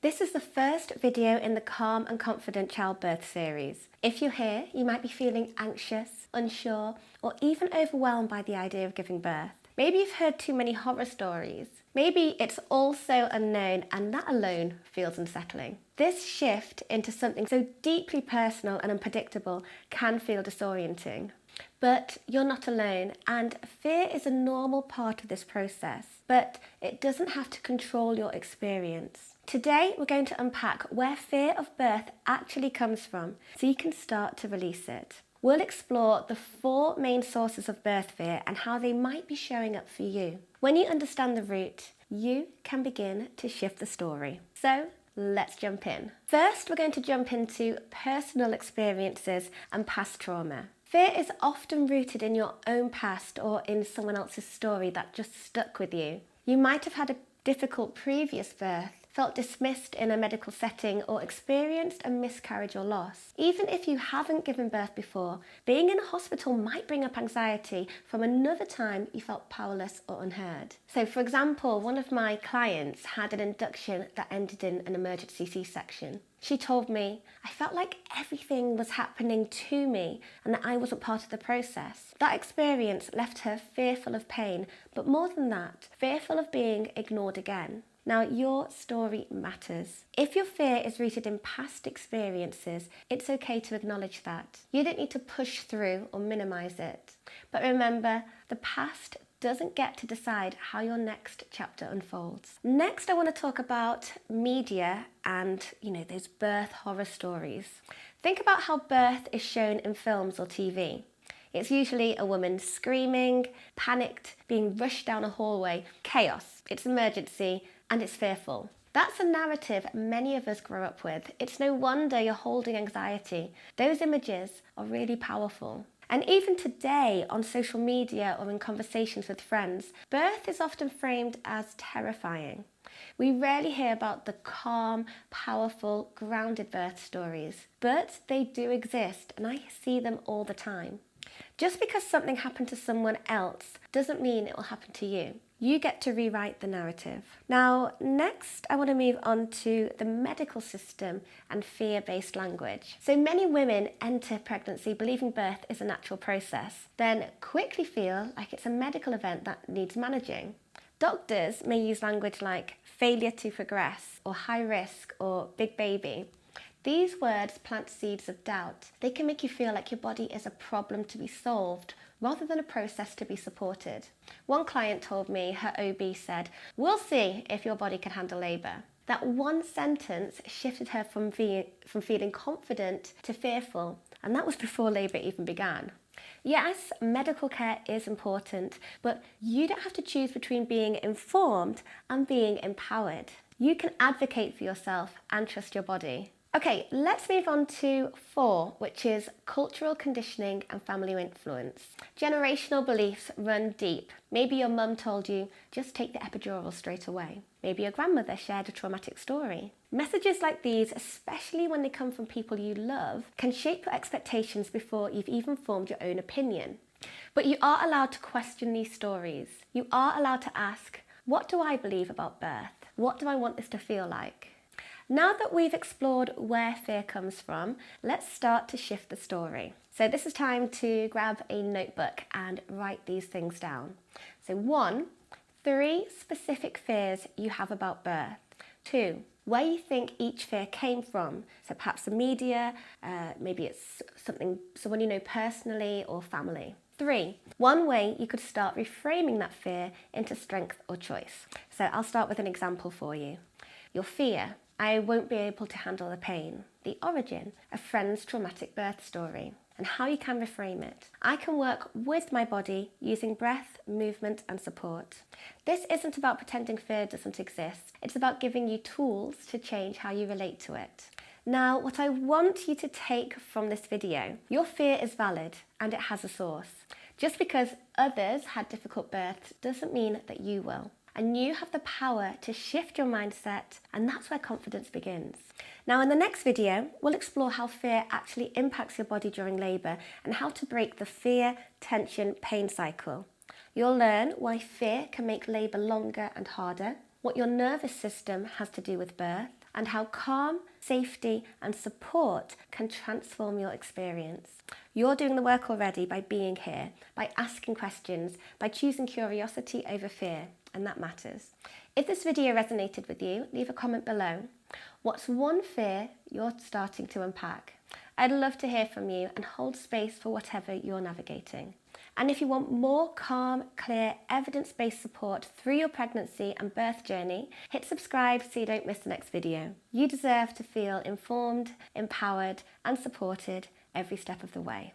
This is the first video in the Calm and Confident Childbirth series. If you're here, you might be feeling anxious, unsure, or even overwhelmed by the idea of giving birth. Maybe you've heard too many horror stories. Maybe it's all so unknown and that alone feels unsettling. This shift into something so deeply personal and unpredictable can feel disorienting. But you're not alone, and fear is a normal part of this process, but it doesn't have to control your experience. Today, we're going to unpack where fear of birth actually comes from so you can start to release it. We'll explore the 4 main sources of birth fear and how they might be showing up for you. When you understand the root, you can begin to shift the story. So, let's jump in. First, we're going to jump into personal experiences and past trauma. Fear is often rooted in your own past or in someone else's story that just stuck with you. You might have had a difficult previous birth, felt dismissed in a medical setting, or experienced a miscarriage or loss. Even if you haven't given birth before, being in a hospital might bring up anxiety from another time you felt powerless or unheard. So, for example, one of my clients had an induction that ended in an emergency C-section. She told me, I felt like everything was happening to me and that I wasn't part of the process. That experience left her fearful of pain, but more than that, fearful of being ignored again. Now, your story matters. If your fear is rooted in past experiences, it's okay to acknowledge that. You don't need to push through or minimize it. But remember, the past doesn't get to decide how your next chapter unfolds. Next, I want to talk about media and, those birth horror stories. Think about how birth is shown in films or TV. It's usually a woman screaming, panicked, being rushed down a hallway, chaos, it's emergency, and it's fearful. That's a narrative many of us grow up with. It's no wonder you're holding anxiety. Those images are really powerful. And even today, on social media or in conversations with friends, birth is often framed as terrifying. We rarely hear about the calm, powerful, grounded birth stories, but they do exist, and I see them all the time. Just because something happened to someone else doesn't mean it will happen to you. You get to rewrite the narrative. Now, next, I want to move on to the medical system and fear-based language. So many women enter pregnancy believing birth is a natural process, then quickly feel like it's a medical event that needs managing. Doctors may use language like failure to progress, or high risk, or big baby. These words plant seeds of doubt. They can make you feel like your body is a problem to be solved rather than a process to be supported. One client told me her OB said, "We'll see if your body can handle labour." That one sentence shifted her from feeling confident to fearful, and that was before labour even began. Yes, medical care is important, but you don't have to choose between being informed and being empowered. You can advocate for yourself and trust your body. Okay, let's move on to 4, which is cultural conditioning and family influence. Generational beliefs run deep. Maybe your mum told you, just take the epidural straight away. Maybe your grandmother shared a traumatic story. Messages like these, especially when they come from people you love, can shape your expectations before you've even formed your own opinion. But you are allowed to question these stories. You are allowed to ask, what do I believe about birth? What do I want this to feel like? Now that we've explored where fear comes from, let's start to shift the story. So this is time to grab a notebook and write these things down. So 1, 3 specific fears you have about birth. 2, where you think each fear came from. So perhaps the media, maybe it's someone you know personally or family. 3, one way you could start reframing that fear into strength or choice. So I'll start with an example for you. Your fear. I won't be able to handle the pain. The origin, a friend's traumatic birth story, and how you can reframe it. I can work with my body using breath, movement, and support. This isn't about pretending fear doesn't exist. It's about giving you tools to change how you relate to it. Now, what I want you to take from this video, your fear is valid and it has a source. Just because others had difficult births doesn't mean that you will. And you have the power to shift your mindset, and that's where confidence begins. Now, in the next video, we'll explore how fear actually impacts your body during labour and how to break the fear, tension, pain cycle. You'll learn why fear can make labour longer and harder, what your nervous system has to do with birth, and how calm, safety, and support can transform your experience. You're doing the work already by being here, by asking questions, by choosing curiosity over fear, and that matters. If this video resonated with you, leave a comment below. What's one fear you're starting to unpack? I'd love to hear from you and hold space for whatever you're navigating. And if you want more calm, clear, evidence-based support through your pregnancy and birth journey, hit subscribe so you don't miss the next video. You deserve to feel informed, empowered, and supported every step of the way.